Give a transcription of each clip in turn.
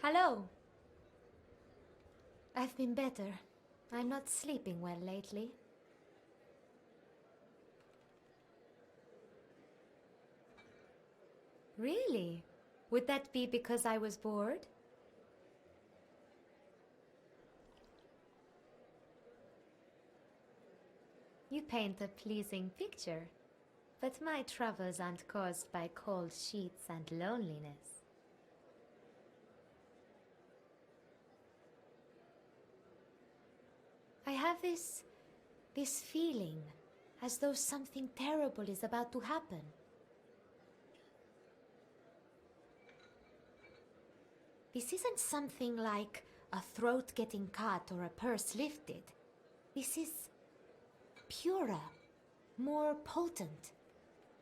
Hello. I've been better. I'm not sleeping well lately. Really? Would that be because I was bored? You paint a pleasing picture. But my troubles aren't caused by cold sheets and loneliness. I have this feeling as though something terrible is about to happen. This isn't something like a throat getting cut or a purse lifted. This is purer, more potent.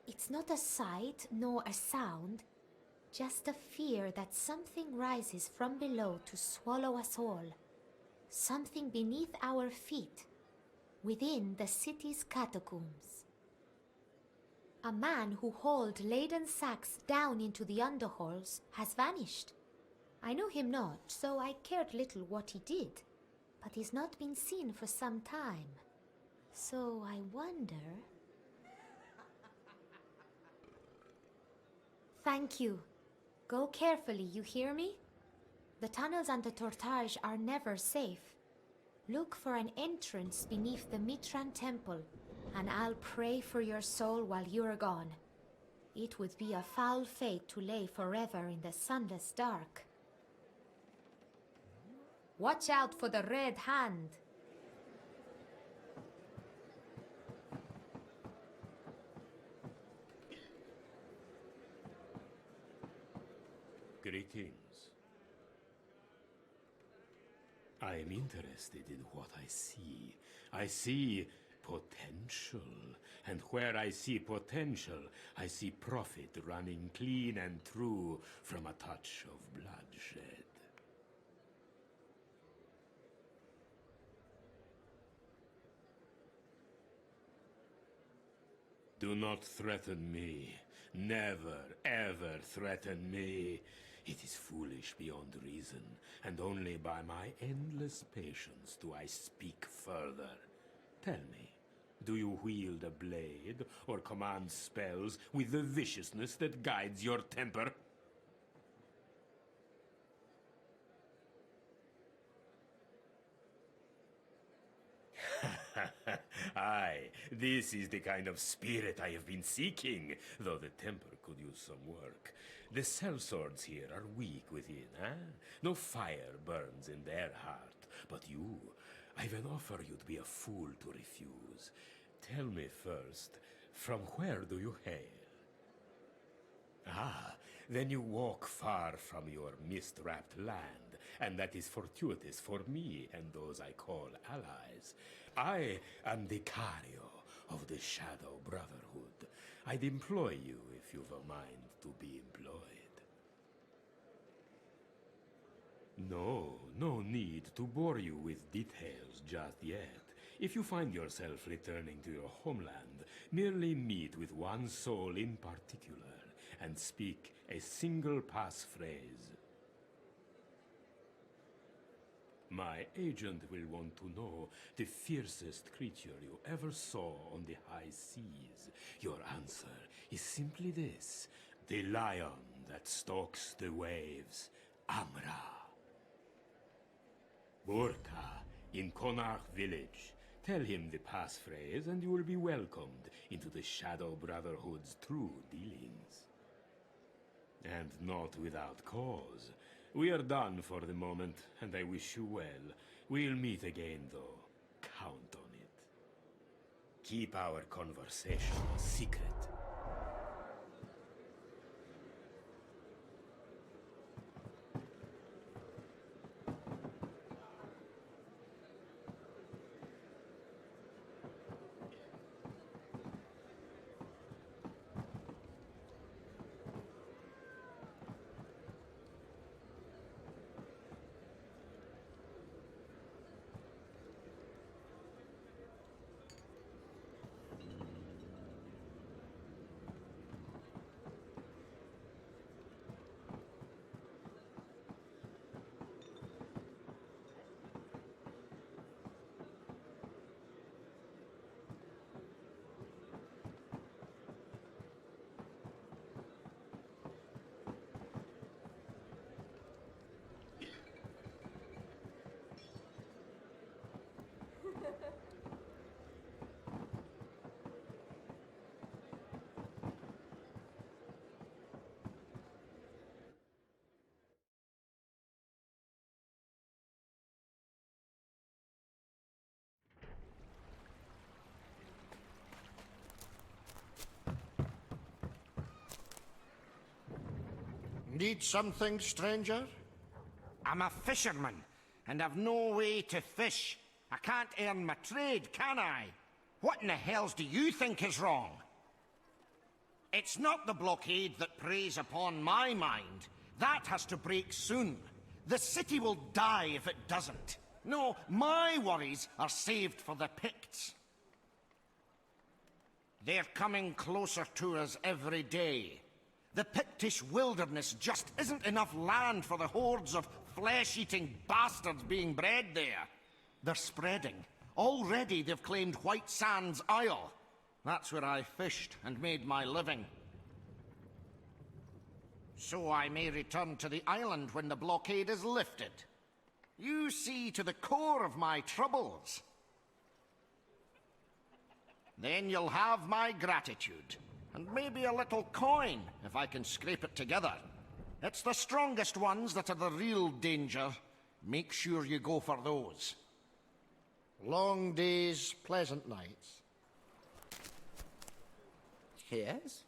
It's not a sight nor a sound, just a fear that something rises from below to swallow us all. Something beneath our feet, within the city's catacombs. A man who hauled laden sacks down into the underhalls has vanished. I know him not, so I cared little what he did, but he's not been seen for some time. So I wonder... Thank you. Go carefully, you hear me? The tunnels and the Tortage are never safe. Look for an entrance beneath the Mitran temple, and I'll pray for your soul while you're gone. It would be a foul fate to lay forever in the sunless dark. Watch out for the red hand! Greetings. I am interested in what I see. I see potential. And where I see potential, I see profit running clean and true from a touch of bloodshed. Do not threaten me. Never, ever threaten me. It is foolish beyond reason, and only by my endless patience do I speak further. Tell me, do you wield a blade or command spells with the viciousness that guides your temper? Aye, this is the kind of spirit I have been seeking, though the temper could use some work. The sellswords here are weak within, No fire burns in their heart. But you, I've an offer you'd be a fool to refuse. Tell me first, from where do you hail? Ah, then you walk far from your mist-wrapped land, and that is fortuitous for me and those I call allies. I am the Cario of the Shadow Brotherhood. I'd employ you if you've a mind to be employed. No need to bore you with details just yet. If you find yourself returning to your homeland, merely meet with one soul in particular, and speak a single passphrase. My agent will want to know the fiercest creature you ever saw on the high seas. Your answer is simply this: the lion that stalks the waves, Amra. Burka, in Conan village. Tell him the passphrase and you will be welcomed into the Shadow Brotherhood's true dealings. And not without cause. We are done for the moment, and I wish you well. We'll meet again, though. Count on it. Keep our conversation a secret. need something, stranger? I'm a fisherman, and I've no way to fish. I can't earn my trade, can I? What in the hells do you think is wrong? It's not the blockade that preys upon my mind. That has to break soon. The city will die if it doesn't. No, my worries are saved for the Picts. They're coming closer to us every day. The Pictish wilderness just isn't enough land for the hordes of flesh-eating bastards being bred there. They're spreading. Already they've claimed White Sands Isle. That's where I fished and made my living. So I may return to the island when the blockade is lifted. You see to the core of my troubles. Then you'll have my gratitude, and maybe a little coin, if I can scrape it together. It's the strongest ones that are the real danger. Make sure you go for those. Long days, pleasant nights. Yes?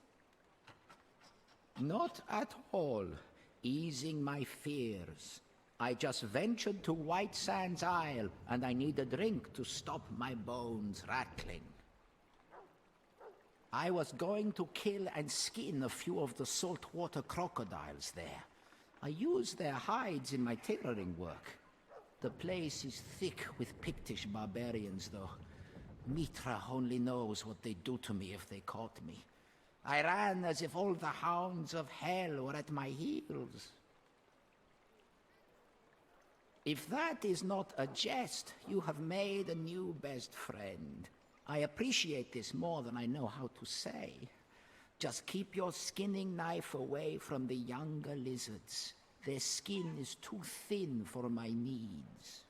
Not at all. Easing my fears. I just ventured to White Sands Isle, and I need a drink to stop my bones rattling. I was going to kill and skin a few of the saltwater crocodiles there. I used their hides in my tailoring work. The place is thick with Pictish barbarians, though. Mitra only knows what they'd do to me if they caught me. I ran as if all the hounds of hell were at my heels. If that is not a jest, you have made a new best friend. I appreciate this more than I know how to say. Just keep your skinning knife away from the younger lizards. Their skin is too thin for my needs.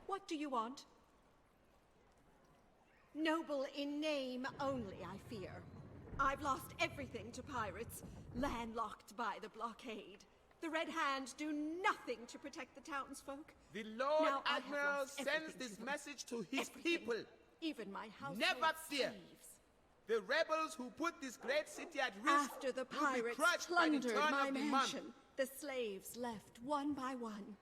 What do you want? Noble in name only, I fear. I've lost everything to pirates, landlocked by the blockade. The Red Hand do nothing to protect the townsfolk. The Lord Now I have Admiral lost sends everything this to them. message to his Everything. people. Even my household Never fear. slaves. The rebels who put this great city at risk After the will be pirates crushed by the plundered turn my of the month. mansion, the slaves left one by one.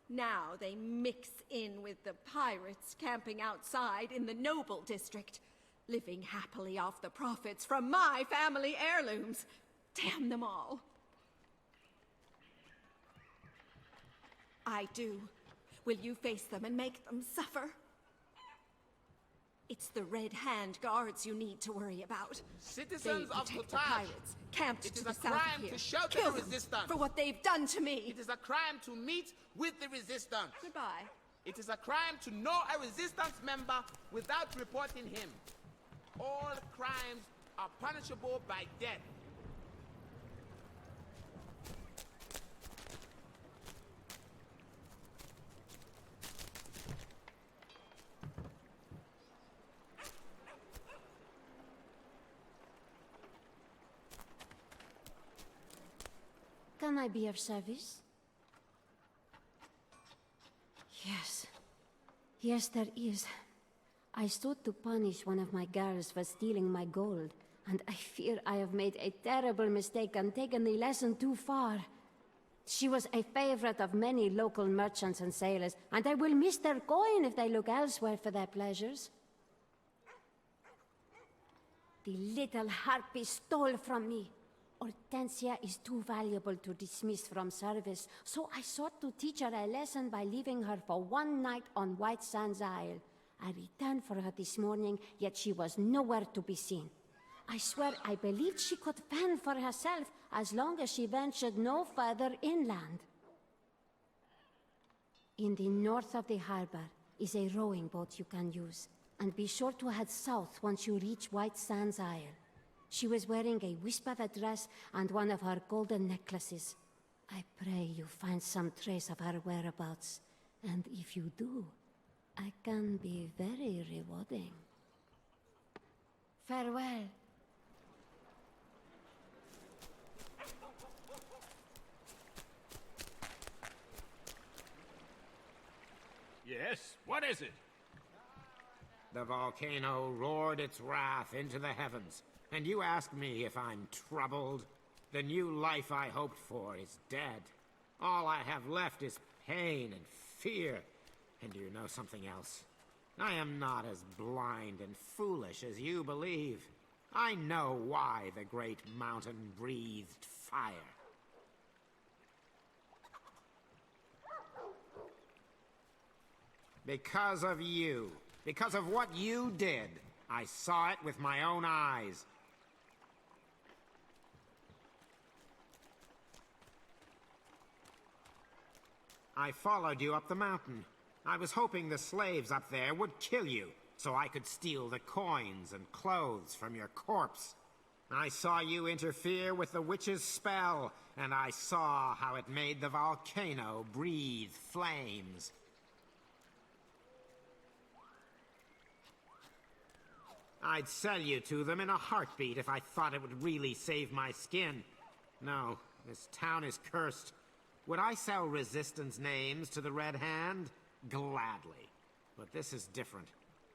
Now they mix in with the pirates camping outside in the Noble District, living happily off the profits from my family heirlooms. Damn them all. I do. Will you face them and make them suffer? It's the Red Hand guards you need to worry about. Citizens They of protect the Kotaj, pirates camped it to is the a south crime of here. to shelter Kill the them resistance. for what they've done to me. It is a crime to meet with the resistance. Goodbye. It is a crime to know a resistance member without reporting him. All crimes are punishable by death. Can I be of service? Yes, Yes, there is. I stood to punish one of my girls for stealing my gold, and I fear I have made a terrible mistake and taken the lesson too far. She was a favorite of many local merchants and sailors, and they will miss their coin if they look elsewhere for their pleasures. The little harpy stole from me. Hortensia is too valuable to dismiss from service, so I sought to teach her a lesson by leaving her for one night on White Sands Isle. I returned for her this morning, yet she was nowhere to be seen. I swear I believed she could fend for herself as long as she ventured no further inland. In the north of the harbor is a rowing boat you can use, and be sure to head south once you reach White Sands Isle. She was wearing a wisp of a dress and one of her golden necklaces. I pray you find some trace of her whereabouts, and if you do, I can be very rewarding. Farewell. Yes? What is it? The volcano roared its wrath into the heavens, and you ask me if I'm troubled? The new life I hoped for is dead. All I have left is pain and fear. And do you know something else? I am not as blind and foolish as you believe. I know why the great mountain breathed fire. Because of you. Because of what you did. I saw it with my own eyes. I followed you up the mountain. I was hoping the slaves up there would kill you, so I could steal the coins and clothes from your corpse. I saw you interfere with the witch's spell, and I saw how it made the volcano breathe flames. I'd sell you to them in a heartbeat if I thought it would really save my skin. No, this town is cursed. Would I sell Resistance names to the Red Hand? Gladly. But this is different.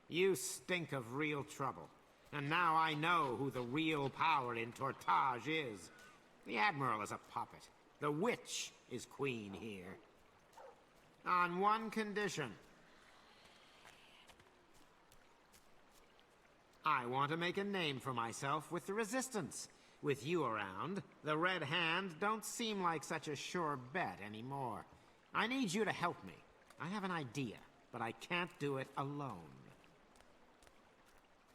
You stink of real trouble. And now I know who the real power in Tortage is. The Admiral is a puppet. The witch is queen here. On one condition. I want to make a name for myself with the Resistance. With you around, the Red Hand don't seem like such a sure bet anymore. I need you to help me. I have an idea, but I can't do it alone.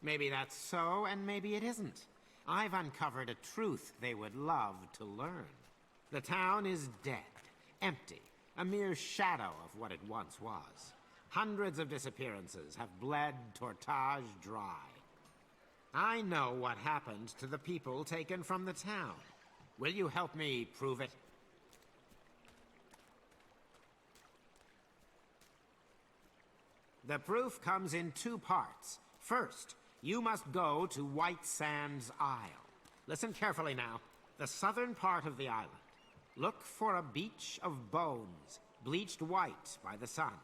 Maybe that's so, and maybe it isn't. I've uncovered a truth they would love to learn. The town is dead, empty, a mere shadow of what it once was. Hundreds of disappearances have bled Tortage dry. I know what happened to the people taken from the town. Will you help me prove it? The proof comes in two parts. First, you must go to White Sands Isle. Listen carefully now. The southern part of the island. Look for a beach of bones, bleached white by the sun.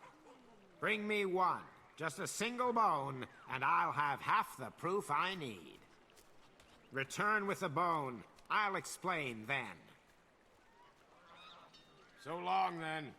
Bring me one. Just a single bone, and I'll have half the proof I need. Return with the bone. I'll explain then. So long, then.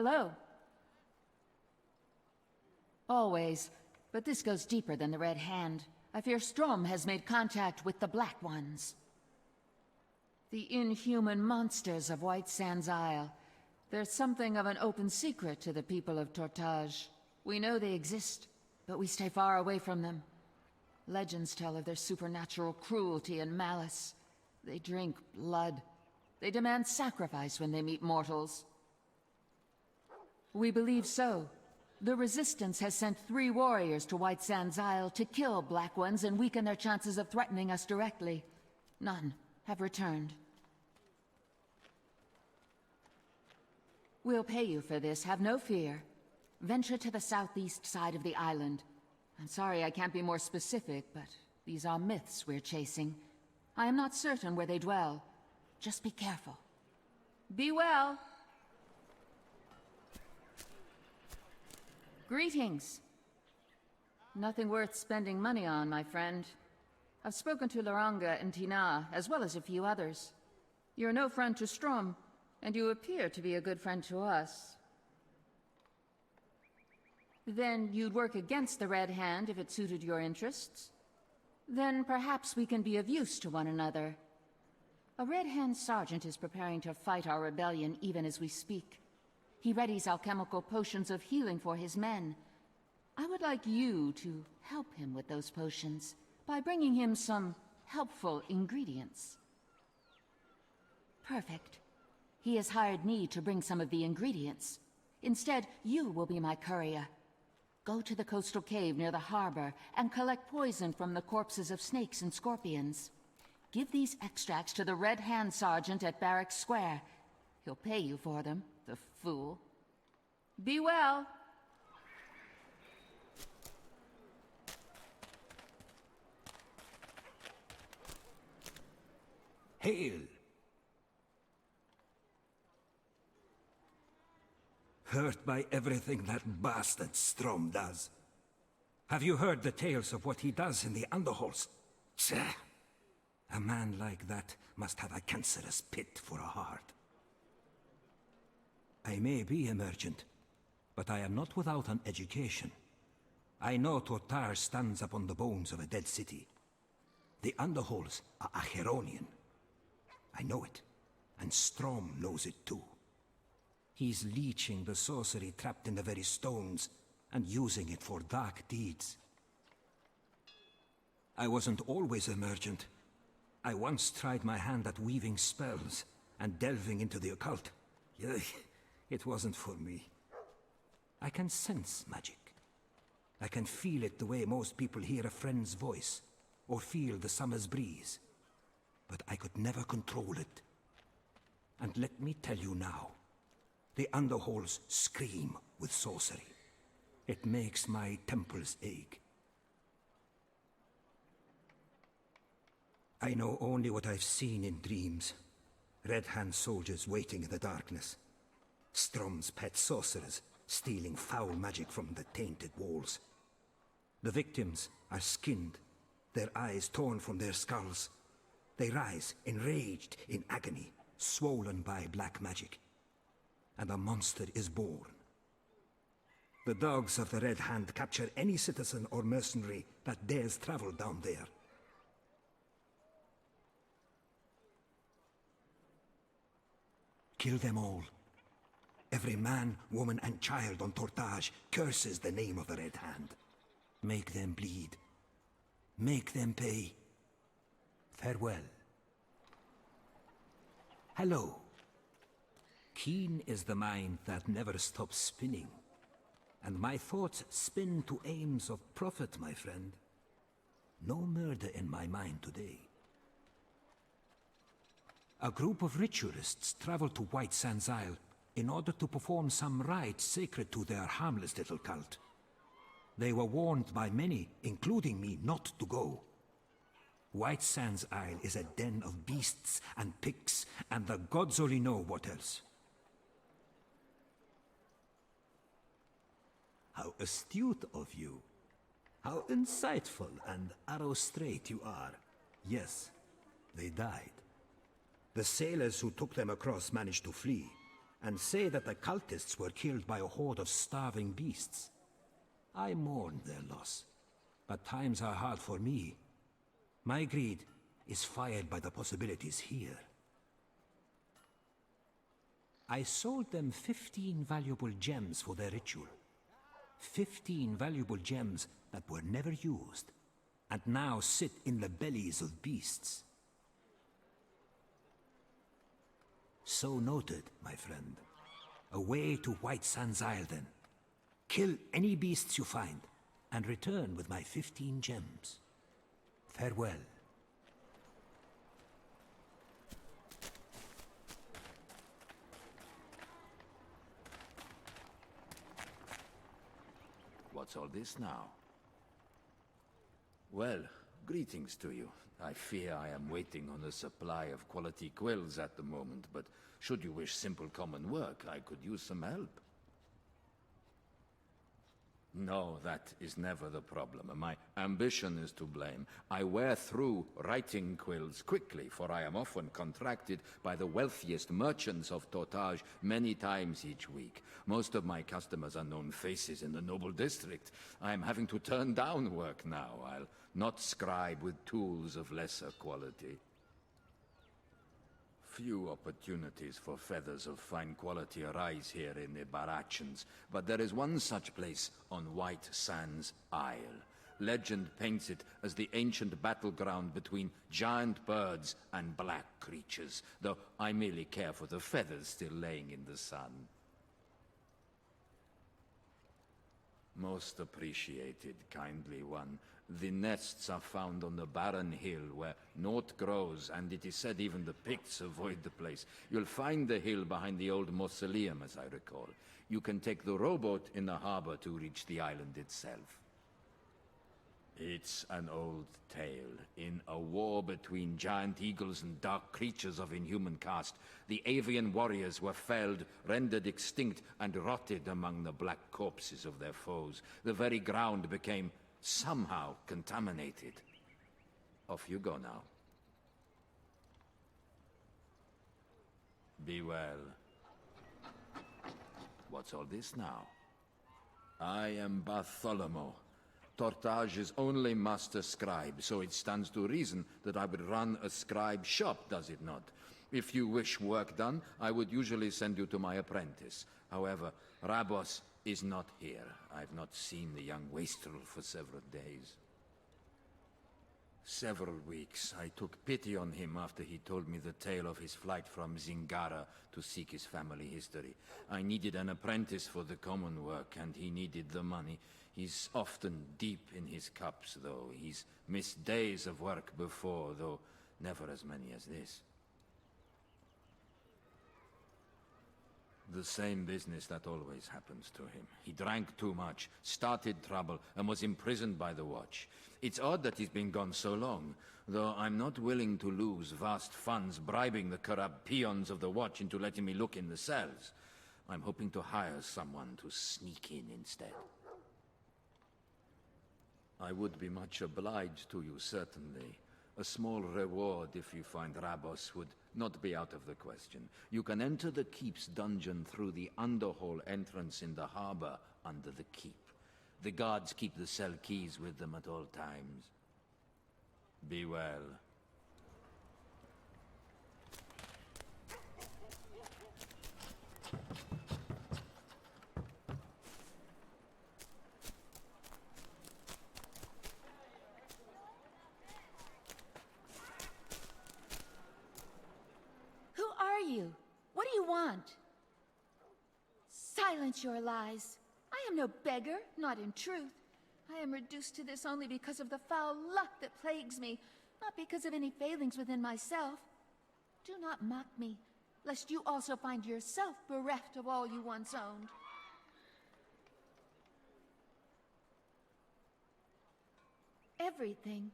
Hello. Always, but this goes deeper than the Red Hand. I fear Strom has made contact with the Black Ones. The inhuman monsters of White Sands Isle. There's something of an open secret to the people of Tortage. We know they exist, but we stay far away from them. Legends tell of their supernatural cruelty and malice. They drink blood. They demand sacrifice when they meet mortals. We believe so. The Resistance has sent 3 warriors to White Sands Isle to kill Black Ones and weaken their chances of threatening us directly. None have returned. We'll pay you for this, have no fear. Venture to the southeast side of the island. I'm sorry I can't be more specific, but these are myths we're chasing. I am not certain where they dwell. Just be careful. Be well. Greetings. Nothing worth spending money on, my friend. I've spoken to Loranga and Tina, as well as a few others. You're no friend to Strom, and you appear to be a good friend to us. Then you'd work against the Red Hand if it suited your interests? Then perhaps we can be of use to one another. A Red Hand sergeant is preparing to fight our rebellion even as we speak. He readies alchemical potions of healing for his men. I would like you to help him with those potions by bringing him some helpful ingredients. Perfect. He has hired me to bring some of the ingredients. Instead, you will be my courier. Go to the coastal cave near the harbor and collect poison from the corpses of snakes and scorpions. Give these extracts to the Red Hand Sergeant at Barracks Square. He'll pay you for them, the fool. Be well. Hail! Hurt by everything that bastard Strom does. Have you heard the tales of what he does in the underhalls? Tch! A man like that must have a cancerous pit for a heart. I may be emergent, but I am not without an education. I know Tortar stands upon the bones of a dead city. The underhalls are Acheronian. I know it, and Strom knows it too. He's leeching the sorcery trapped in the very stones and using it for dark deeds. I wasn't always emergent. I once tried my hand at weaving spells and delving into the occult. It wasn't for me. I can sense magic. I can feel it the way most people hear a friend's voice or feel the summer's breeze. But I could never control it. And let me tell you now, the underhalls scream with sorcery. It makes my temples ache. I know only what I've seen in dreams. Red Hand soldiers waiting in the darkness. Strom's pet sorcerers stealing foul magic from the tainted walls. The victims are skinned, their eyes torn from their skulls. They rise, enraged in agony, swollen by black magic. And a monster is born. The dogs of the Red Hand capture any citizen or mercenary that dares travel down there. Kill them all. Every man, woman, and child on Tortage curses the name of the Red Hand. Make them bleed. Make them pay. Farewell. Hello. Keen is the mind that never stops spinning. And my thoughts spin to aims of profit, my friend. No murder in my mind today. A group of ritualists traveled to White Sands Isle in order to perform some rite sacred to their harmless little cult. They were warned by many, including me, not to go. White Sands Isle is a den of beasts and pigs, and the gods only know what else. How astute of you. How insightful and arrow-straight you are. Yes, they died. The sailors who took them across managed to flee, and say that the cultists were killed by a horde of starving beasts. I mourn their loss, but times are hard for me. My greed is fired by the possibilities here. I sold them 15 valuable gems for their ritual. 15 valuable gems that were never used, and now sit in the bellies of beasts. So noted, my friend. Away to White Sands Isle, then. Kill any beasts you find, and return with my 15 gems. Farewell. What's all this now? Well, greetings to you. I fear I am waiting on a supply of quality quills at the moment, but should you wish simple common work, I could use some help. No, that is never the problem. My ambition is to blame. I wear through writing quills quickly, for I am often contracted by the wealthiest merchants of Totage many times each week. Most of my customers are known faces in the noble district. I am having to turn down work now. I'll not scribe with tools of lesser quality. Few opportunities for feathers of fine quality arise here in the Barachans, but there is one such place on White Sands Isle. Legend paints it as the ancient battleground between giant birds and black creatures, though I merely care for the feathers still laying in the sun. Most appreciated, kindly one. The nests are found on the barren hill where naught grows, and it is said even the Picts avoid the place. You'll find the hill behind the old mausoleum, as I recall. You can take the rowboat in the harbor to reach the island itself. It's an old tale. In a war between giant eagles and dark creatures of inhuman caste, the avian warriors were felled, rendered extinct, and rotted among the black corpses of their foes. The very ground became somehow contaminated. Off you go now. Be well. What's all this now? I am Bartholomew, Tortage's only master scribe, so it stands to reason that I would run a scribe shop, does it not? If you wish work done, I would usually send you to my apprentice. However, Rabos is not here. I've not seen the young wastrel for several days. Several weeks. I took pity on him after he told me the tale of his flight from Zingara to seek his family history. I needed an apprentice for the common work, and he needed the money. He's often deep in his cups, though. He's missed days of work before, though never as many as this. The same business that always happens to him. He drank too much, started trouble, and was imprisoned by the Watch. It's odd that he's been gone so long, though I'm not willing to lose vast funds bribing the corrupt peons of the Watch into letting me look in the cells. I'm hoping to hire someone to sneak in instead. I would be much obliged to you, certainly. A small reward if you find Rabos would not be out of the question. You can enter the keep's dungeon through the underhall entrance in the harbor under the keep. The guards keep the cell keys with them at all times. Be well. You? What do you want? Silence your lies. I am no beggar, not in truth. I am reduced to this only because of the foul luck that plagues me, not because of any failings within myself. Do not mock me, lest you also find yourself bereft of all you once owned. Everything.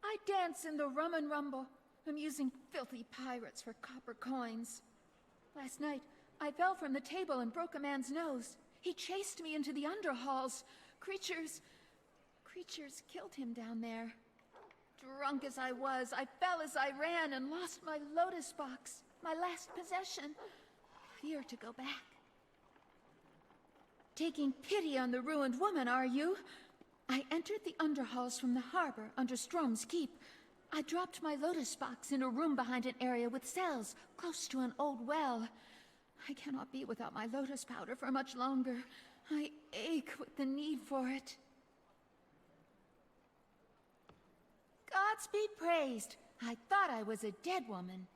I dance in the rum and rumble, amusing filthy pirates for copper coins. Last night, I fell from the table and broke a man's nose. He chased me into the underhalls. Creatures killed him down there. Drunk as I was, I fell as I ran and lost my lotus box, my last possession. fear to go back. Taking pity on the ruined woman, are you? I entered the underhalls from the harbor under Strom's keep. I dropped my lotus box in a room behind an area with cells, close to an old well. I cannot be without my lotus powder for much longer. I ache with the need for it. Gods be praised. I thought I was a dead woman.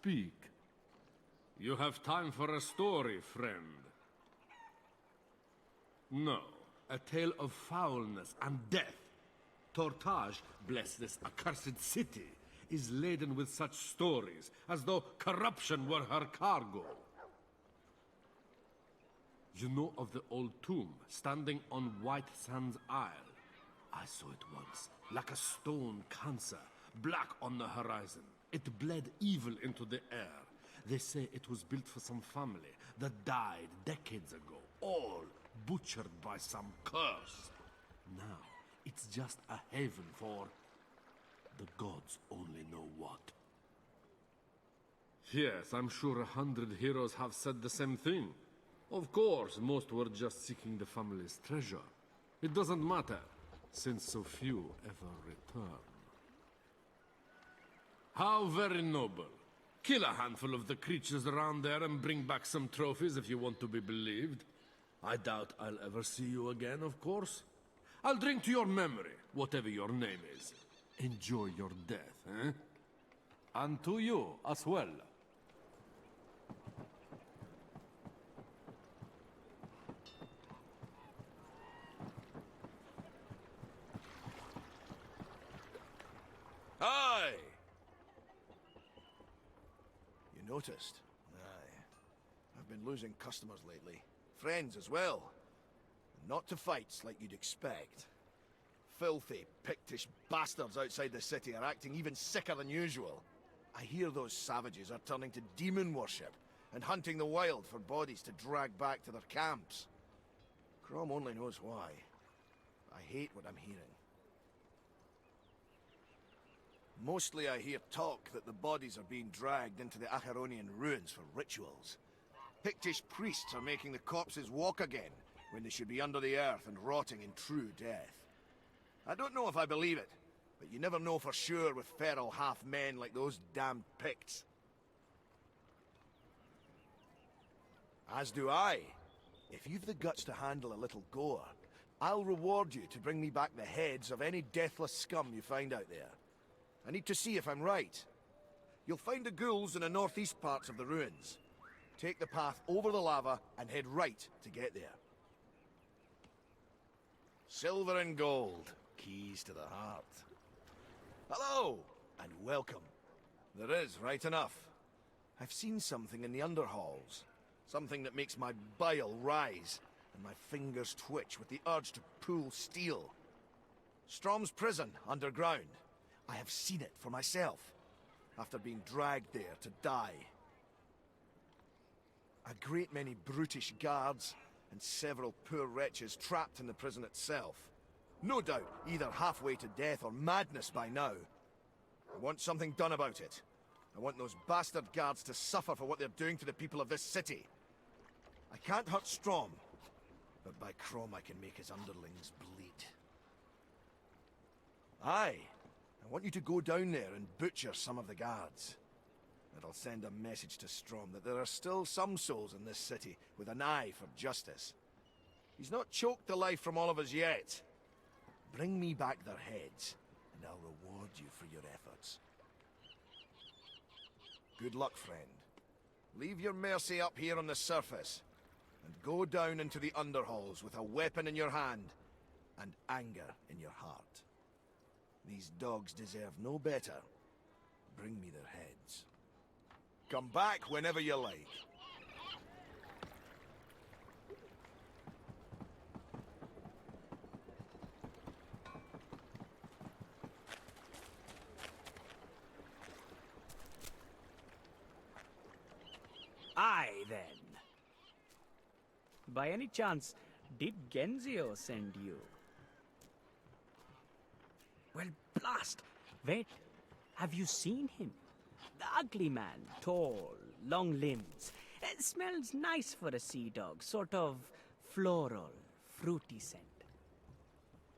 Speak. You have time for a story, friend. No, a tale of foulness and death. Tortage, bless this accursed city, is laden with such stories, as though corruption were her cargo. You know of the old tomb, standing on White Sands Isle? I saw it once, like a stone cancer, black on the horizon. It bled evil into the air. They say it was built for some family that died decades ago, all butchered by some curse. Now, it's just a haven for the gods only know what. Yes, I'm sure 100 heroes have said the same thing. Of course, most were just seeking the family's treasure. It doesn't matter, since so few ever return. How very noble. Kill a handful of the creatures around there and bring back some trophies if you want to be believed. I doubt I'll ever see you again, of course. I'll drink to your memory, whatever your name is. Enjoy your death, eh? And to you as well. noticed. Aye. I've been losing customers lately. Friends as well. Not to fights like you'd expect. Filthy, Pictish bastards outside the city are acting even sicker than usual. I hear those savages are turning to demon worship and hunting the wild for bodies to drag back to their camps. Crom only knows why. I hate what I'm hearing. Mostly I hear talk that the bodies are being dragged into the Acheronian ruins for rituals. Pictish priests are making the corpses walk again, when they should be under the earth and rotting in true death. I don't know if I believe it, but you never know for sure with feral half-men like those damned Picts. As do I. If you've the guts to handle a little gore, I'll reward you to bring me back the heads of any deathless scum you find out there. I need to see if I'm right. You'll find the ghouls in the northeast parts of the ruins. Take the path over the lava and head right to get there. Silver and gold, keys to the heart. Hello, and welcome. There is, right enough. I've seen something in the underhalls. Something that makes my bile rise, and my fingers twitch with the urge to pull steel. Strom's prison, underground. I have seen it for myself, after being dragged there to die. A great many brutish guards, and several poor wretches trapped in the prison itself. No doubt, either halfway to death or madness by now. I want something done about it. I want those bastard guards to suffer for what they're doing to the people of this city. I can't hurt Strom, but by Crom I can make his underlings bleed. Aye, I want you to go down there and butcher some of the guards. It'll send a message to Strom that there are still some souls in this city with an eye for justice. He's not choked the life from all of us yet. Bring me back their heads, and I'll reward you for your efforts. Good luck, friend. Leave your mercy up here on the surface, and go down into the underhalls with a weapon in your hand and anger in your heart. These dogs deserve no better. Bring me their heads. Come back whenever you like. Aye, then. By any chance, did Genzio send you? Well, blast! Wait, have you seen him? The ugly man, tall, long limbs. It smells nice for a sea dog, sort of floral, fruity scent.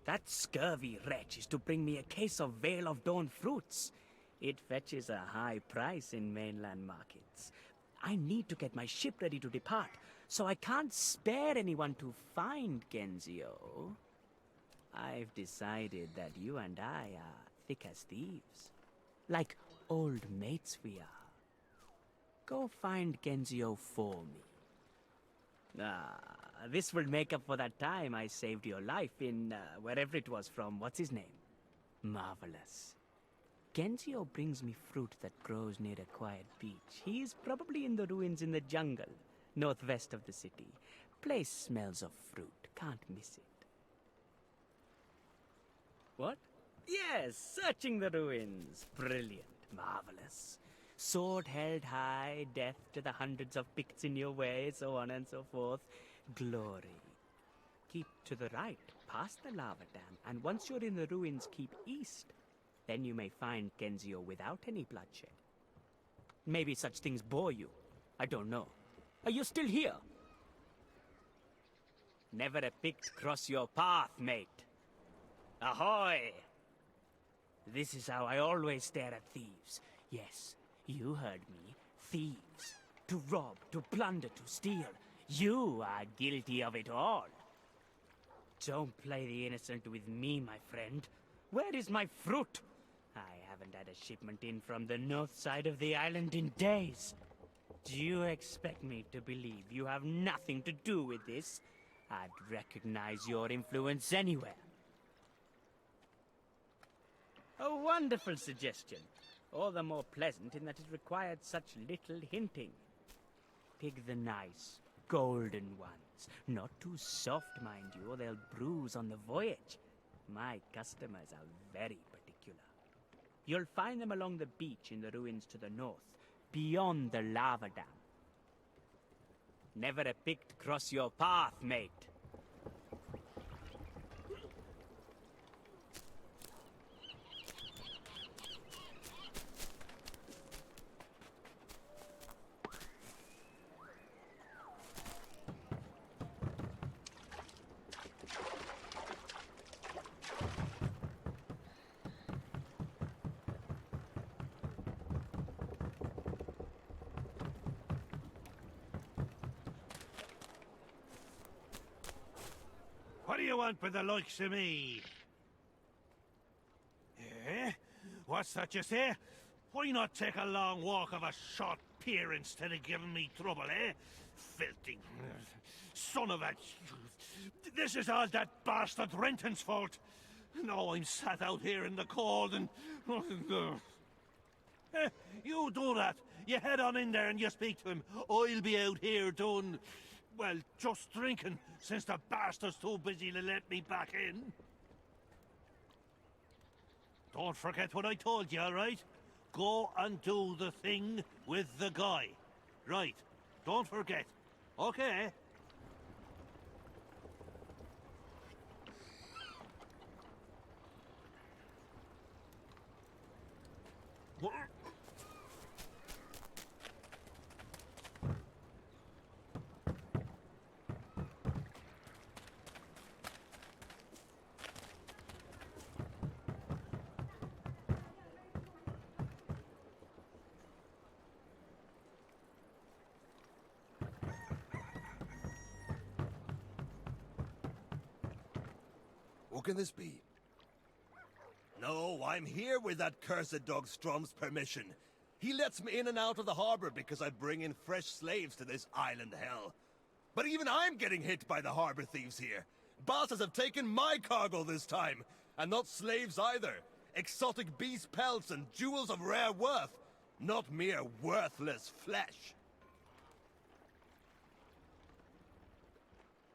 That scurvy wretch is to bring me a case of Vale of Dawn fruits. It fetches a high price in mainland markets. I need to get my ship ready to depart, so I can't spare anyone to find Genzio. I've decided that you and I are thick as thieves. Like old mates we are. Go find Genzio for me. This will make up for that time I saved your life in, wherever it was from. What's his name? Marvelous. Genzio brings me fruit that grows near a quiet beach. He is probably in the ruins in the jungle, northwest of the city. Place smells of fruit. Can't miss it. What? Yes, searching the ruins. Brilliant. Marvelous. Sword held high, death to the hundreds of Picts in your way, so on and so forth. Glory. Keep to the right, past the lava dam, and once you're in the ruins, keep east. Then you may find Genzio without any bloodshed. Maybe such things bore you. I don't know. Are you still here? Never a Pict cross your path, mate. Ahoy! This is how I always stare at thieves. Yes, you heard me. Thieves. To rob, to plunder, to steal. You are guilty of it all. Don't play the innocent with me, my friend. Where is my fruit? I haven't had a shipment in from the north side of the island in days. Do you expect me to believe you have nothing to do with this? I'd recognize your influence anywhere. A wonderful suggestion. All the more pleasant in that it required such little hinting. Pick the nice, golden ones. Not too soft, mind you, or they'll bruise on the voyage. My customers are very particular. You'll find them along the beach in the ruins to the north, beyond the lava dam. Never a picked cross your path, mate. What do you want with the likes of me? Eh? What's that you say? Why not take a long walk of a short pier instead of giving me trouble, eh? Filthy son of a... This is all that bastard Renton's fault. No, I'm sat out here in the cold and... You do that. You head on in there and you speak to him. I'll be out here doing... Well, just drinking, since the bastard's too busy to let me back in. Don't forget what I told you, all right? Go and do the thing with the guy. Right. Don't forget. Okay? What can this be? No, I'm here with that cursed dog Strom's permission. He lets me in and out of the harbor because I bring in fresh slaves to this island hell. But even I'm getting hit by the harbor thieves here. Bosses have taken my cargo this time. And not slaves either. Exotic beast pelts and jewels of rare worth. Not mere worthless flesh.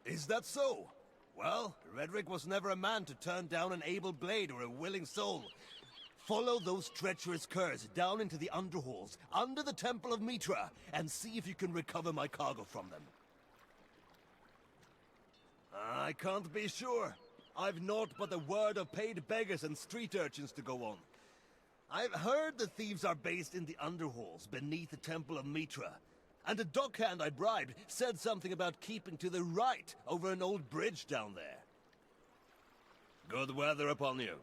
Is that so? Well, Redrick was never a man to turn down an able blade or a willing soul. Follow those treacherous curs down into the underhalls, under the Temple of Mitra, and see if you can recover my cargo from them. I can't be sure. I've naught but the word of paid beggars and street urchins to go on. I've heard the thieves are based in the underhalls, beneath the Temple of Mitra. And a dockhand I bribed said something about keeping to the right over an old bridge down there. Good weather upon you.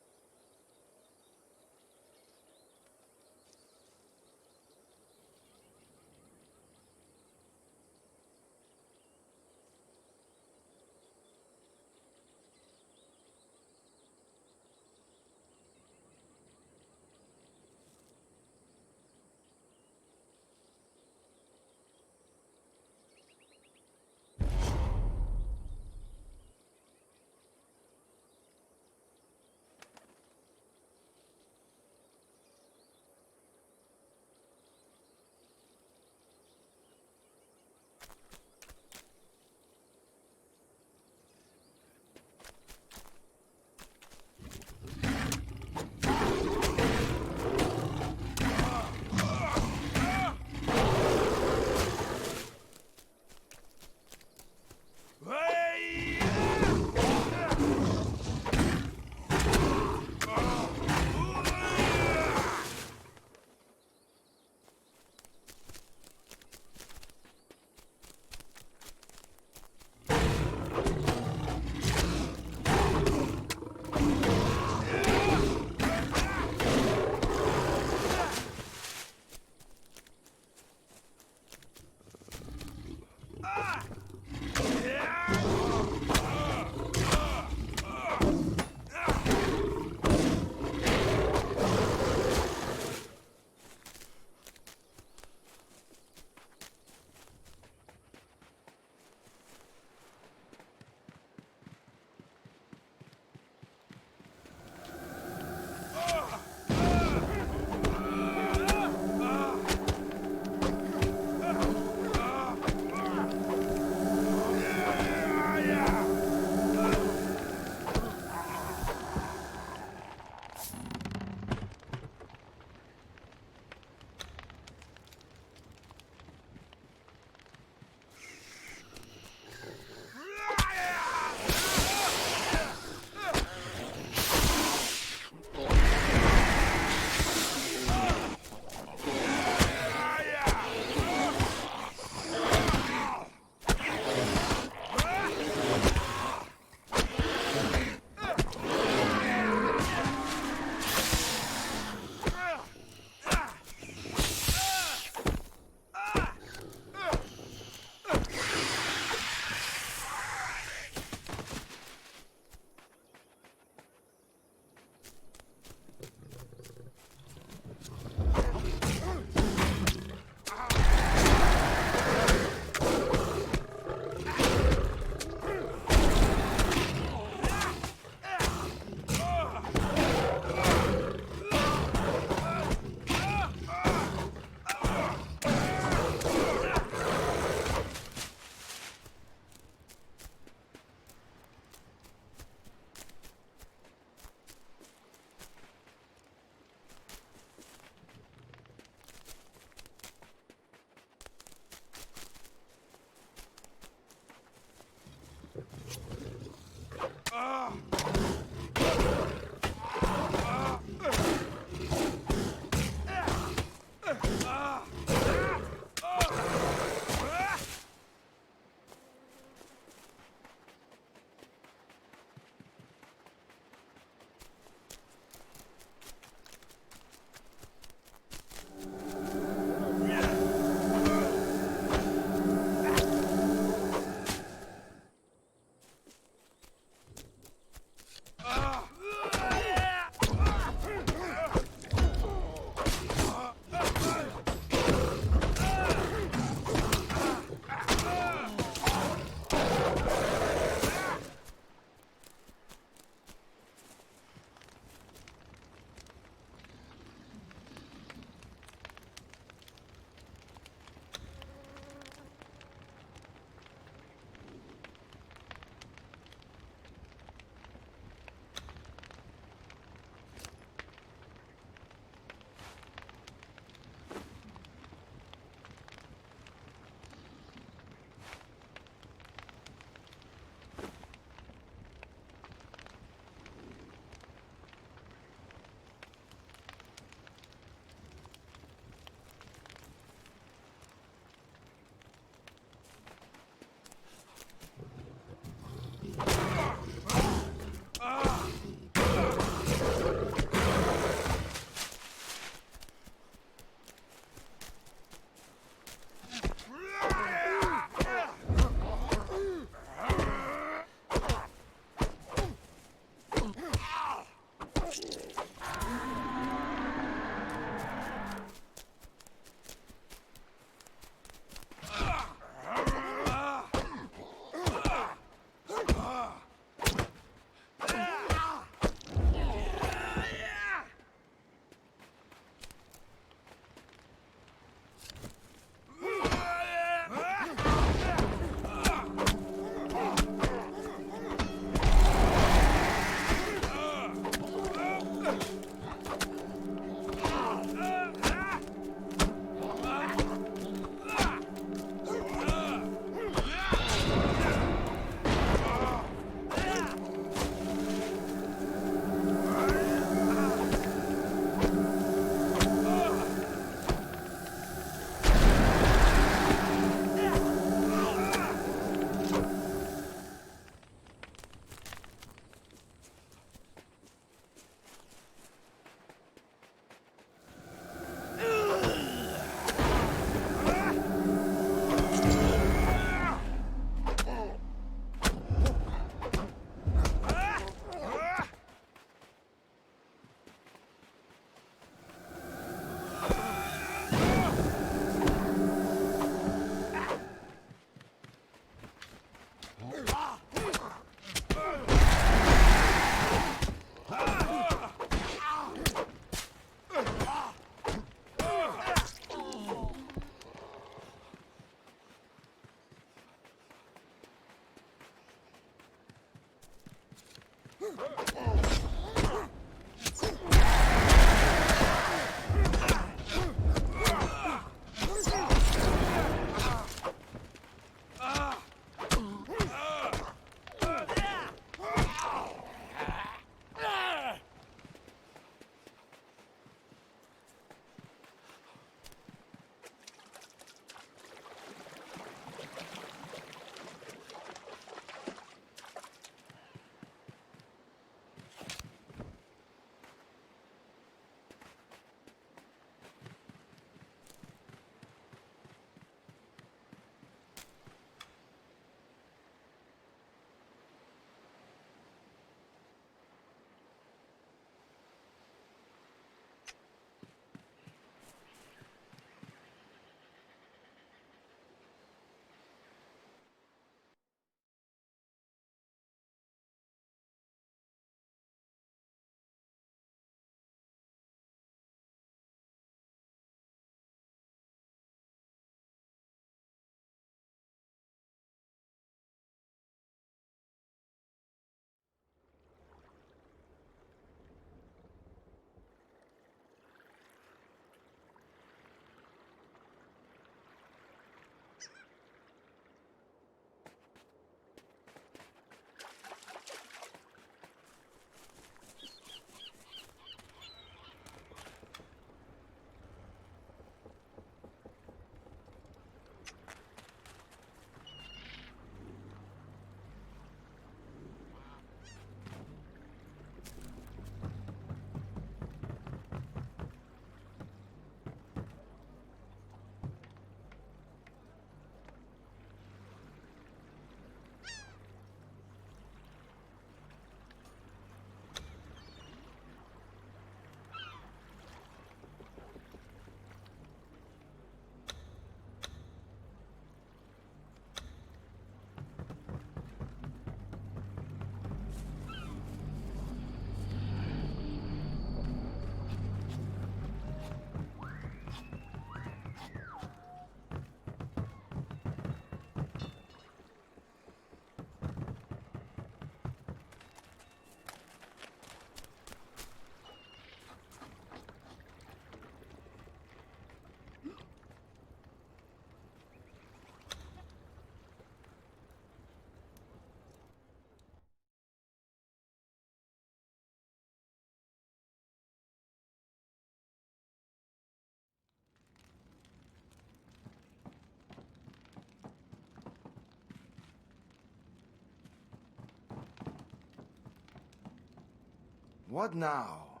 What now?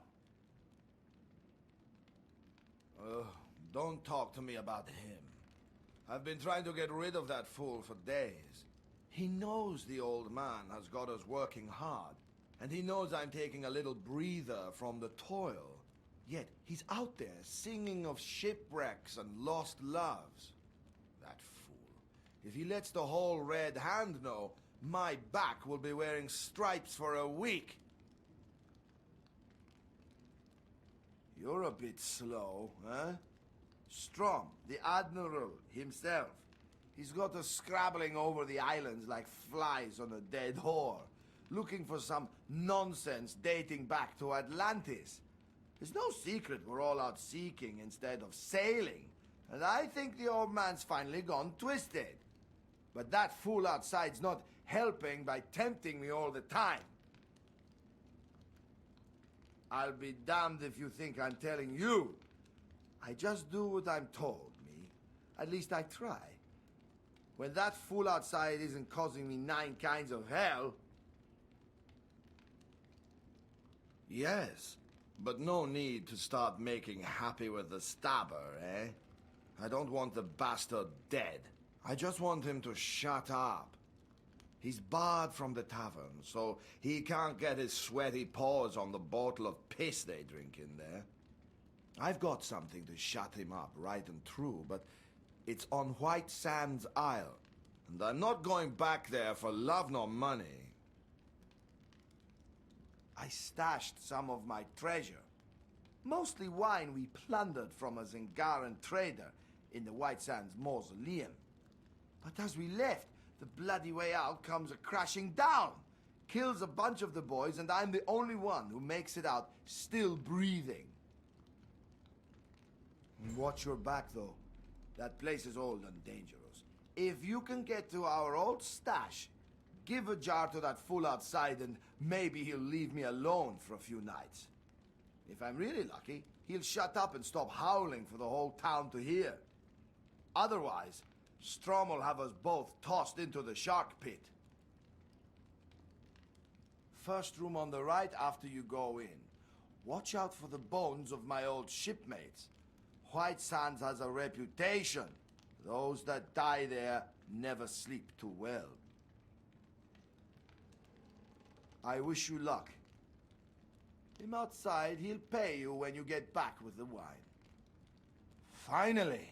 Don't talk to me about him. I've been trying to get rid of that fool for days. He knows the old man has got us working hard, and he knows I'm taking a little breather from the toil. Yet he's out there singing of shipwrecks and lost loves. That fool. If he lets the whole Red Hand know, my back will be wearing stripes for a week. You're a bit slow, huh? Strom, the Admiral himself. He's got us scrabbling over the islands like flies on a dead whore, looking for some nonsense dating back to Atlantis. It's no secret we're all out seeking instead of sailing, and I think the old man's finally gone twisted. But that fool outside's not helping by tempting me all the time. I'll be damned if you think I'm telling you. I just do what I'm told, me. At least I try. When that fool outside isn't causing me 9 kinds of hell. Yes, but no need to start making happy with the stabber, eh? I don't want the bastard dead. I just want him to shut up. He's barred from the tavern, so he can't get his sweaty paws on the bottle of piss they drink in there. I've got something to shut him up, right and true, but it's on White Sands Isle, and I'm not going back there for love nor money. I stashed some of my treasure, mostly wine we plundered from a Zingaran trader in the White Sands Mausoleum. But as we left, the bloody way out comes a crashing down. kills a bunch of the boys, and I'm the only one who makes it out still breathing. Watch your back, though. That place is old and dangerous. If you can get to our old stash, give a jar to that fool outside, and maybe he'll leave me alone for a few nights. If I'm really lucky, he'll shut up and stop howling for the whole town to hear. Otherwise, Strom will have us both tossed into the shark pit. First room on the right after you go in. Watch out for the bones of my old shipmates. White Sands has a reputation. Those that die there never sleep too well. I wish you luck. Him outside, he'll pay you when you get back with the wine. Finally!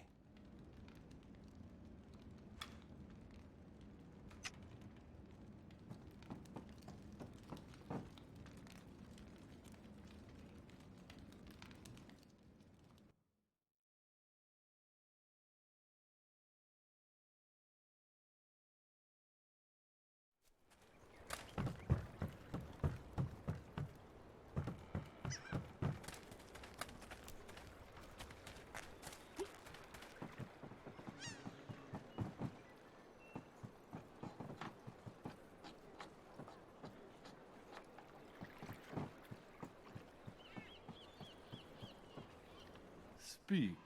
Speak.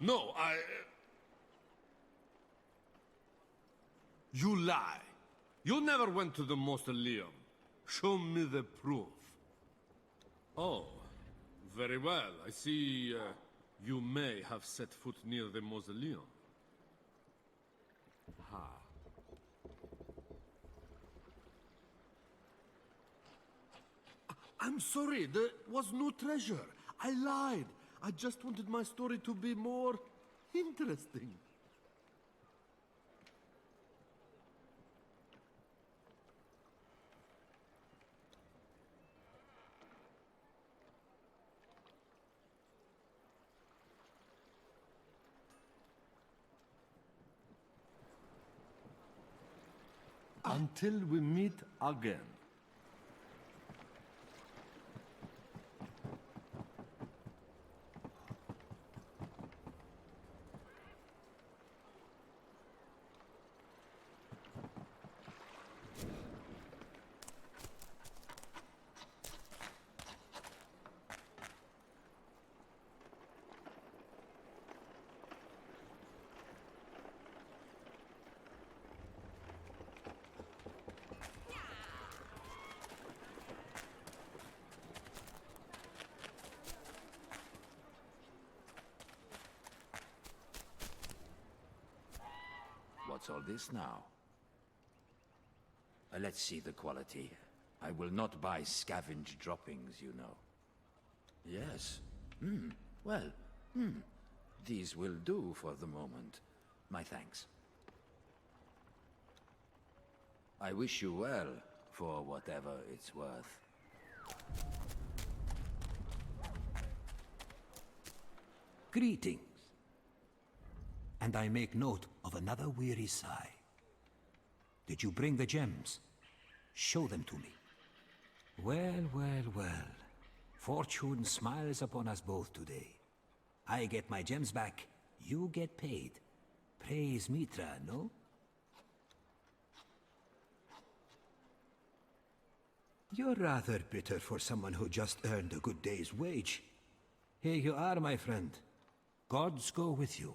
No, You lie. You never went to the mausoleum. Show me the proof. Oh, very well. I see you may have set foot near the mausoleum. Ha. I'm sorry, there was no treasure. I lied. I just wanted my story to be more interesting. Until we meet again. What's all this now? Let's see the quality. I will not buy scavenged droppings, you know. Yes. Well, these will do for the moment. My thanks. I wish you well, for whatever it's worth. Greetings. And I make note of another weary sigh. Did you bring the gems? Show them to me. Well, well, well. Fortune smiles upon us both today. I get my gems back, you get paid. Praise Mitra, no? You're rather bitter for someone who just earned a good day's wage. Here you are, my friend. Gods go with you.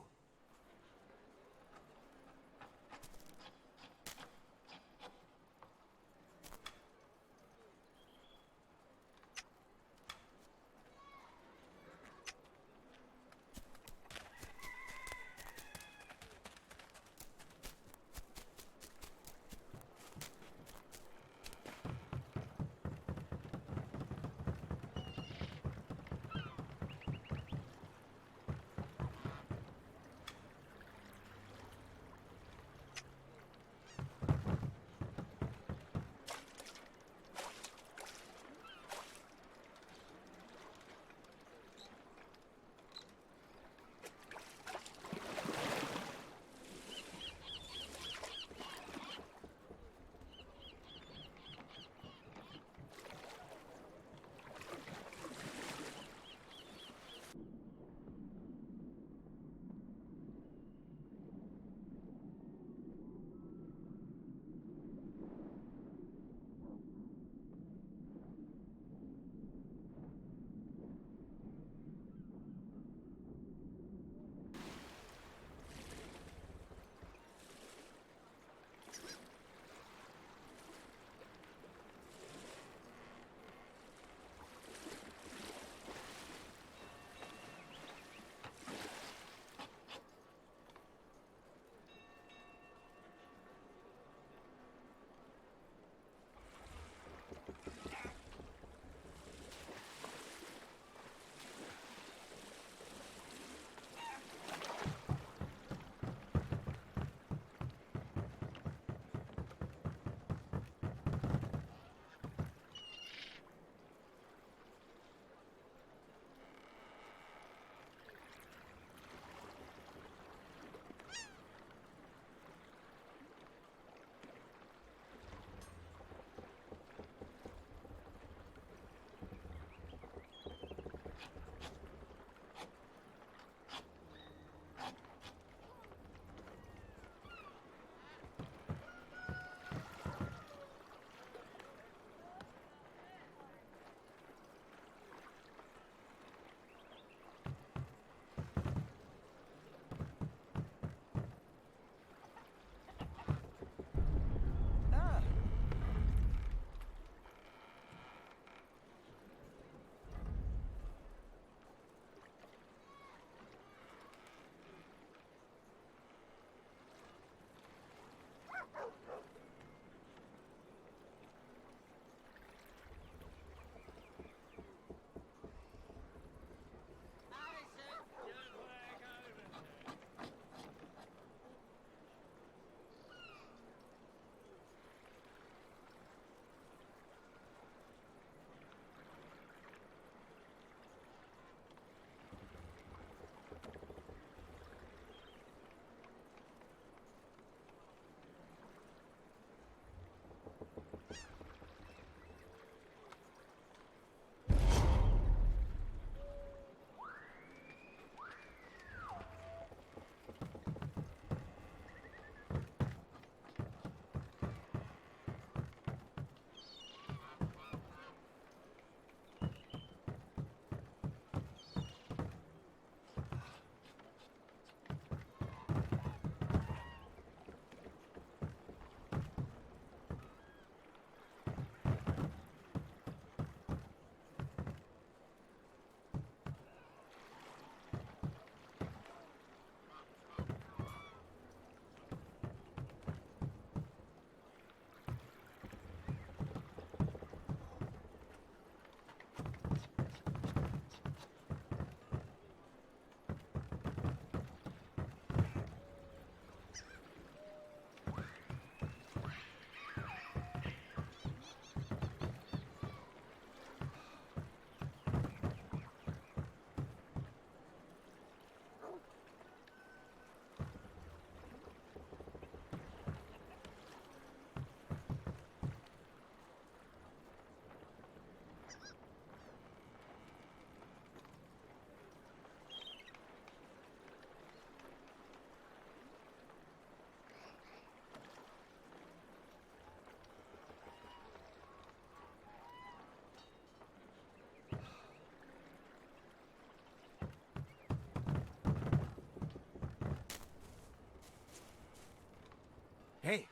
Hey,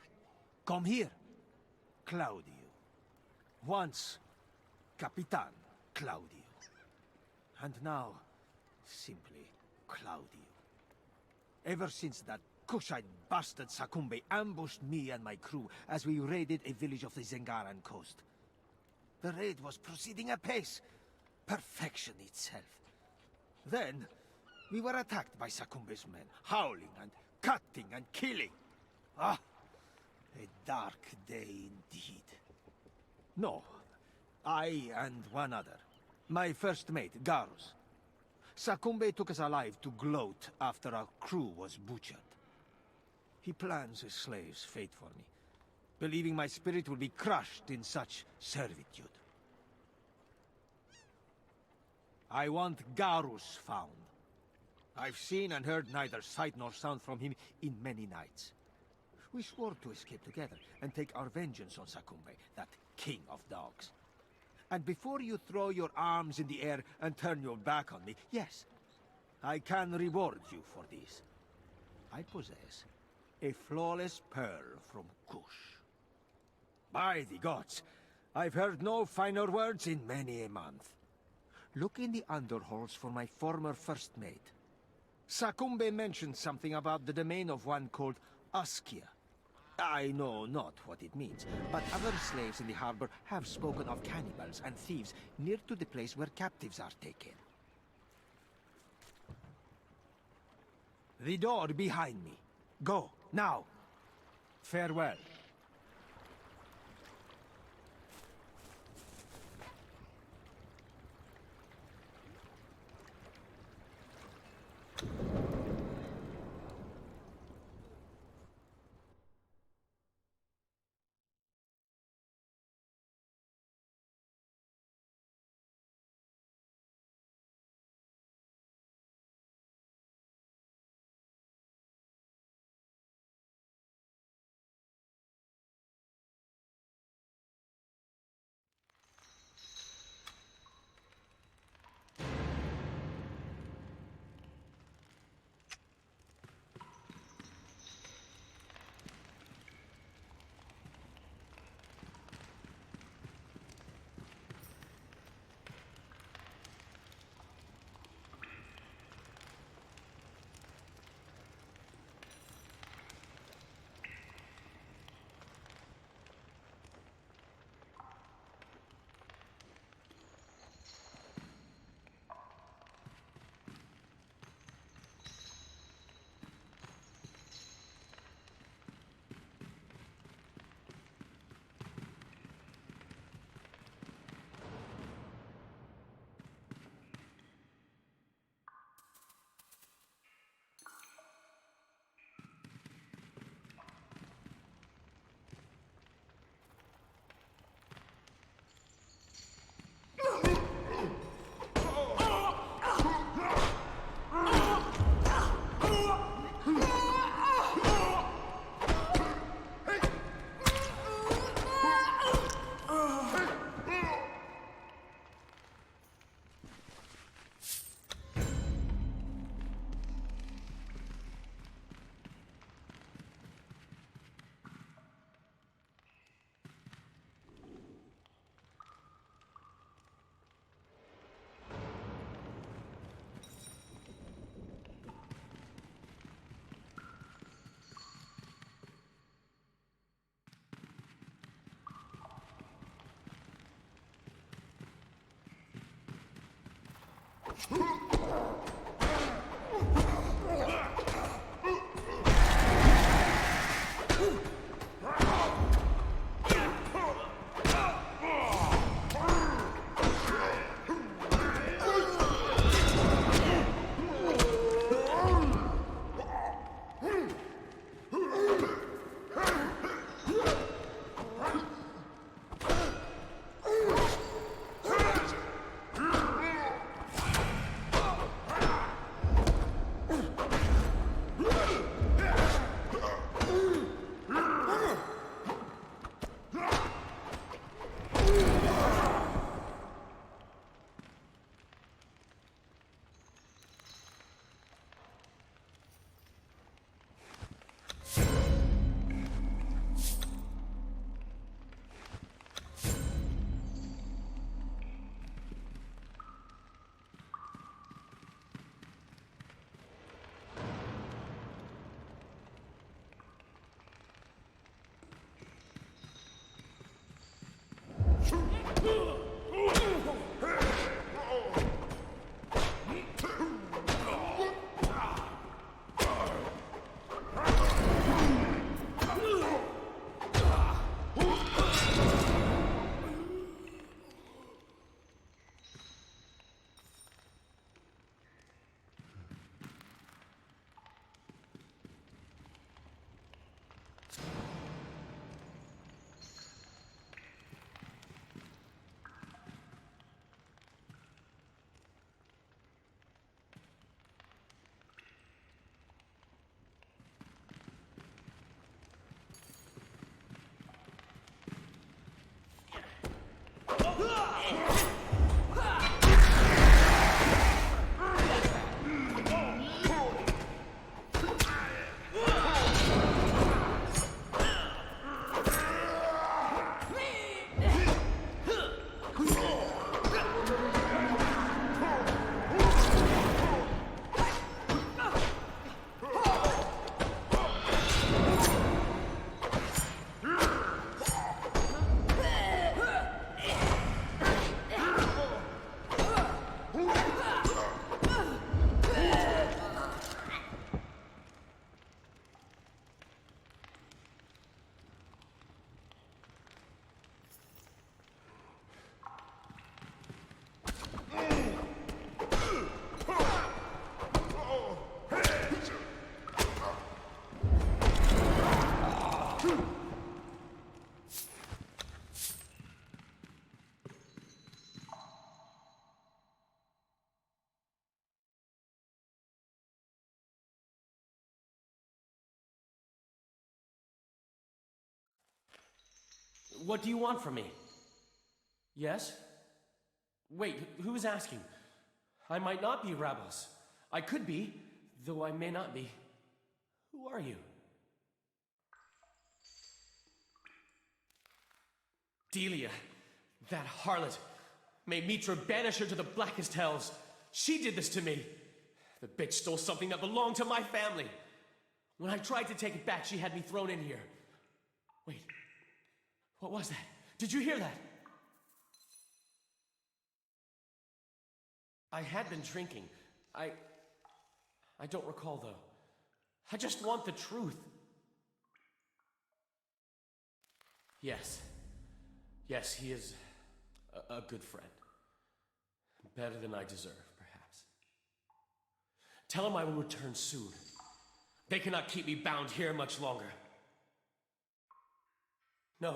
come here. Claudio. Once, Capitan Claudio. And now, simply Claudio. Ever since that Kushite bastard Sakumbe ambushed me and my crew as we raided a village of the Zengaran coast. The raid was proceeding apace. Perfection itself. Then, we were attacked by Sakumbe's men, howling and cutting and killing. Ah, a dark day indeed. No, I and one other. My first mate, Garus. Sakumbe took us alive to gloat after our crew was butchered. He plans a slave's fate for me, believing my spirit will be crushed in such servitude. I want Garus found. I've seen and heard neither sight nor sound from him in many nights. We swore to escape together and take our vengeance on Sakumbe, that king of dogs. And before you throw your arms in the air and turn your back on me, yes, I can reward you for this. I possess a flawless pearl from Kush. By the gods, I've heard no finer words in many a month. Look in the underhalls for my former first mate. Sakumbe mentioned something about the domain of one called Askia. I know not what it means, but other slaves in the harbor have spoken of cannibals and thieves near to the place where captives are taken. The door behind me. Go, now. Farewell. What do you want from me? Yes? Wait, who's asking? I might not be rebels. I could be, though I may not be. Who are you? Delia, that harlot. May Mitra banish her to the blackest hells. She did this to me. The bitch stole something that belonged to my family. When I tried to take it back, she had me thrown in here. Wait, what was that? Did you hear that? I had been drinking. I don't recall, though. I just want the truth. Yes. Yes, he is a good friend. Better than I deserve, perhaps. Tell him I will return soon. They cannot keep me bound here much longer. No.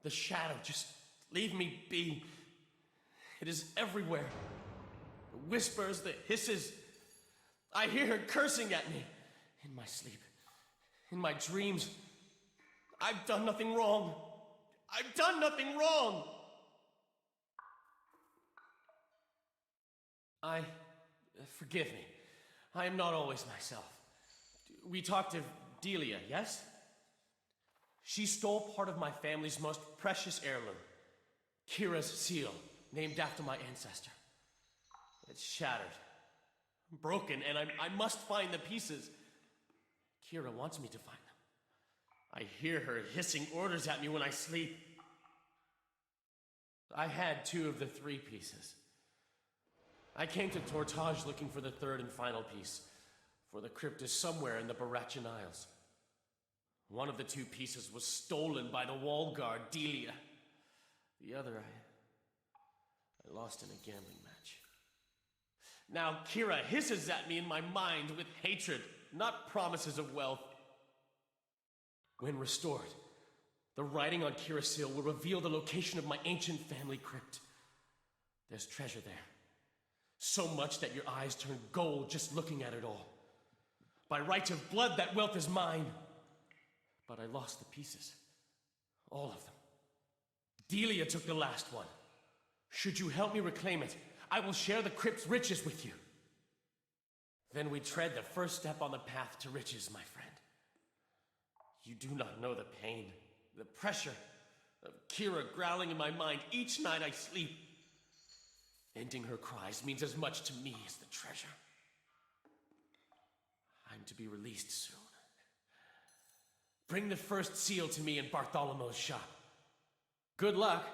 The shadow, just leave me be. It is everywhere. The whispers, the hisses. I hear her cursing at me. In my sleep. In my dreams. I've done nothing wrong. I've done nothing wrong. Forgive me. I am not always myself. We talked of Delia, yes? She stole part of my family's most precious heirloom. Kira's seal, named after my ancestor. It's shattered. Broken, and I must find the pieces. Kira wants me to find them. I hear her hissing orders at me when I sleep. I had 2 of the 3 pieces. I came to Tortage looking for the 3rd and final piece, for the crypt is somewhere in the Barachian Isles. One of the 2 pieces was stolen by the wall guard, Delia. The other I lost in a gambling match. Now Kira hisses at me in my mind with hatred, not promises of wealth. When restored, the writing on Kira's seal will reveal the location of my ancient family crypt. There's treasure there. So much that your eyes turn gold just looking at it all. By right of blood, that wealth is mine. But I lost the pieces. All of them. Delia took the last one. Should you help me reclaim it, I will share the crypt's riches with you. Then we tread the first step on the path to riches, my friend. You do not know the pain, the pressure of Kira growling in my mind each night I sleep. Ending her cries means as much to me as the treasure. I'm to be released soon. Bring the first seal to me in Bartholomew's shop. Good luck.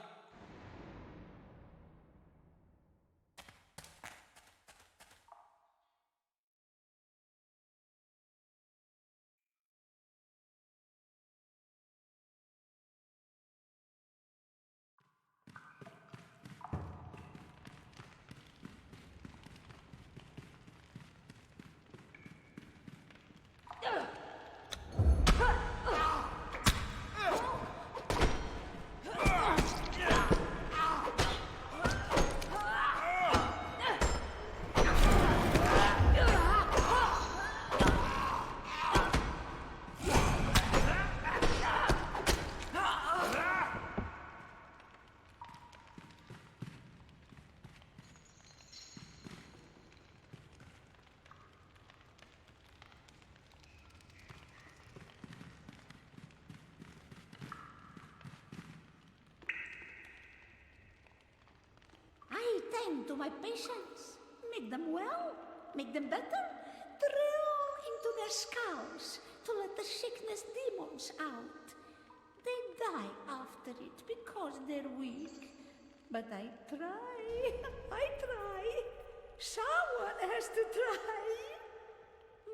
Listen to my patients. Make them well. Make them better. Drill into their skulls to let the sickness demons out. They die after it because they're weak. But I try. I try. Someone has to try.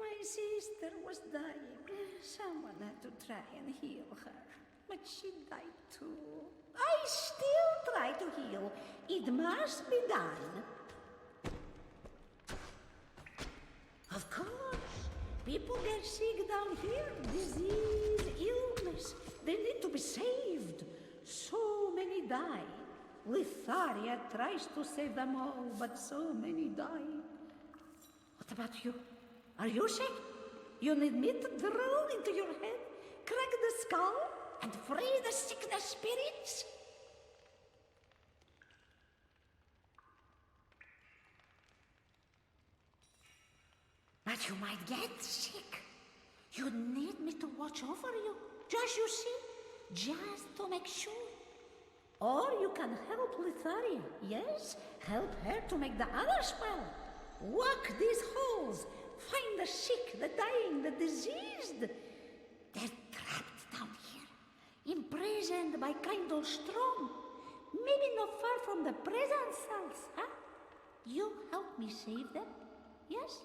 My sister was dying. Someone had to try and heal her. But she died too. I still try to heal. It must be done. Of course. People get sick down here. Disease, illness. They need to be saved. So many die. Litharia tries to save them all, but so many die. What about you? Are you sick? You need me to drill into your head, crack the skull, and free the sickness spirits? But you might get sick. You need me to watch over you, just you see, just to make sure. Or you can help Litharia, yes? Help her to make the others well. Walk these halls, find the sick, the dying, the diseased. They're trapped down here, imprisoned by kind of Strom. Maybe not far from the prison cells, huh? You help me save them, yes?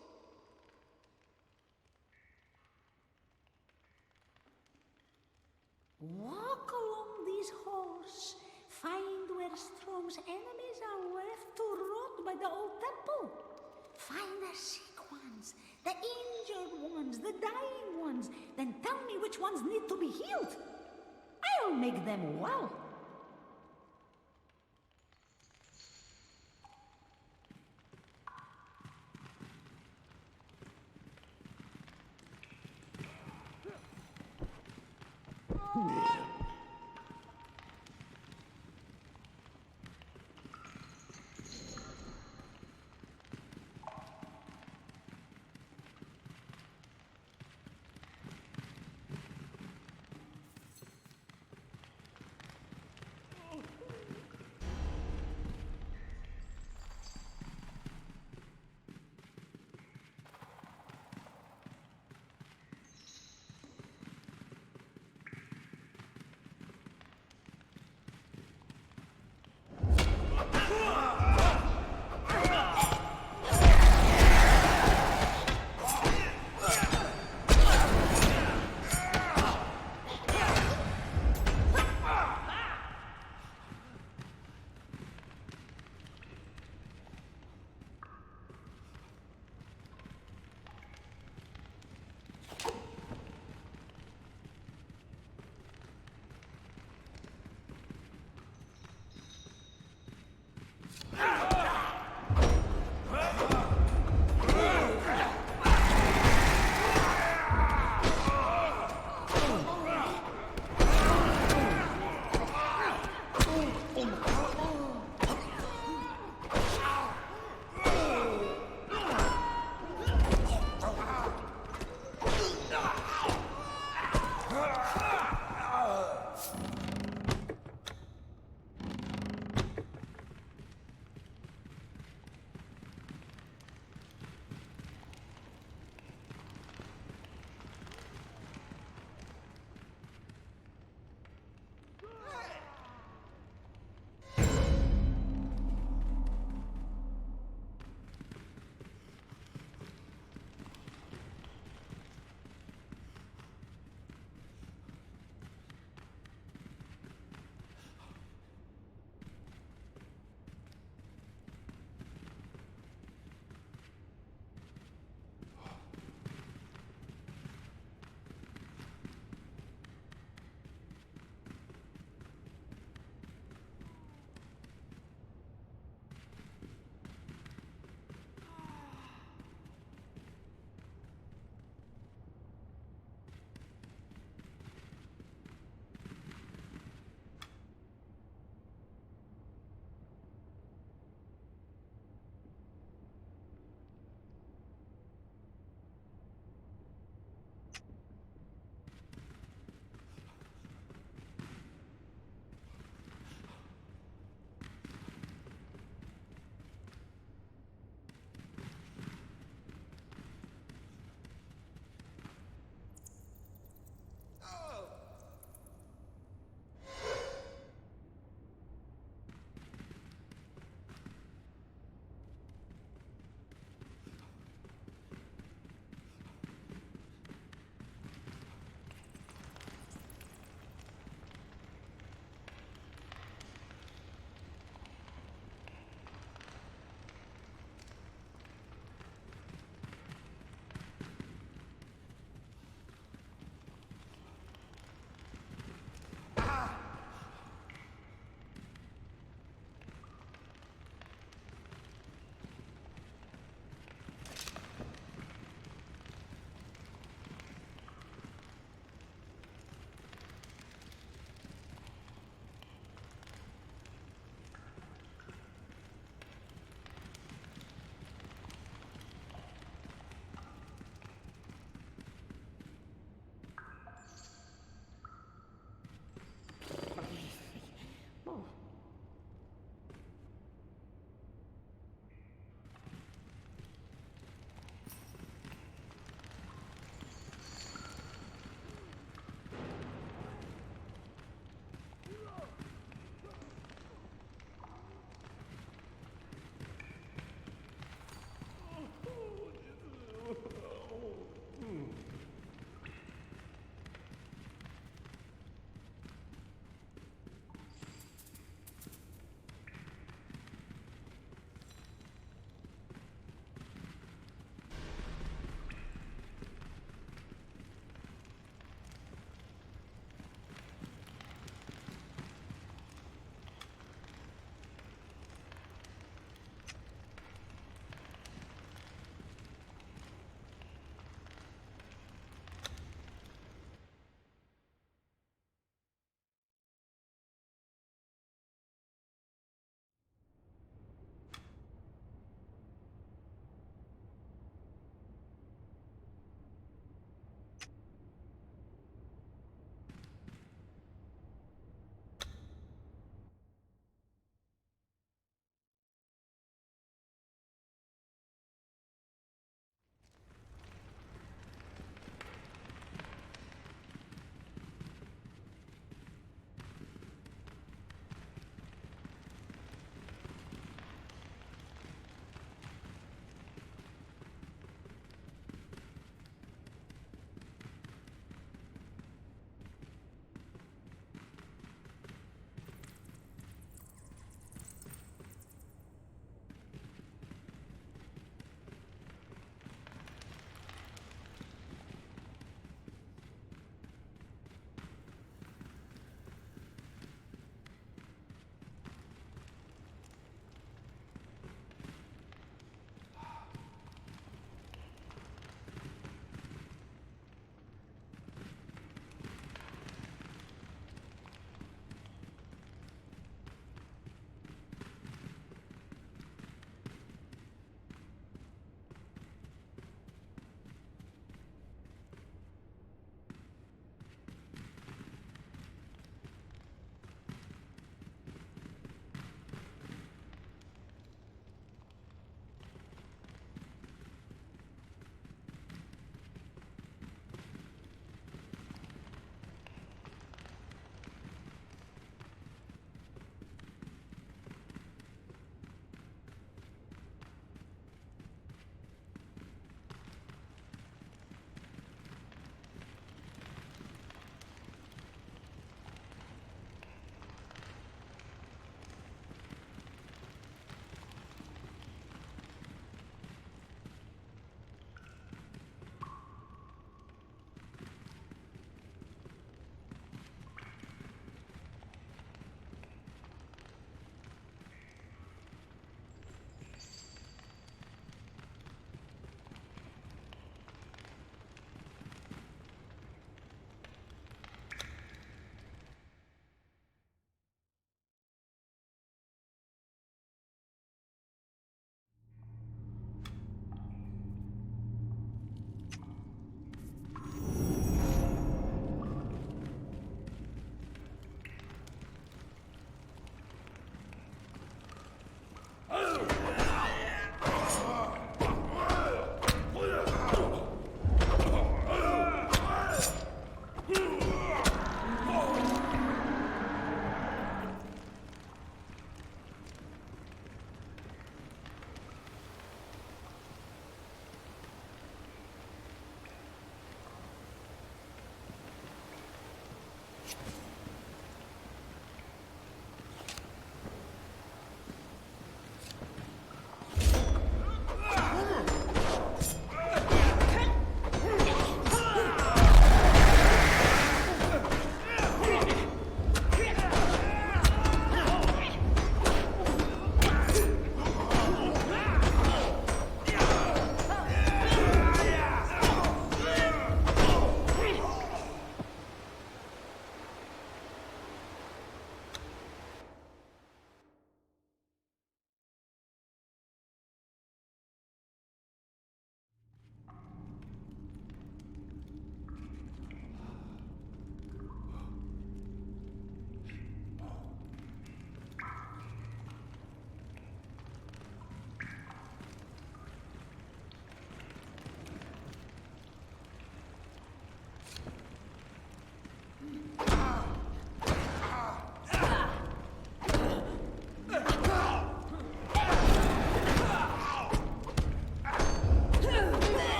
Walk along these halls. Find where Strom's enemies are left to rot by the old temple. Find the sick ones, the injured ones, the dying ones. Then tell me which ones need to be healed. I'll make them well.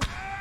Ah!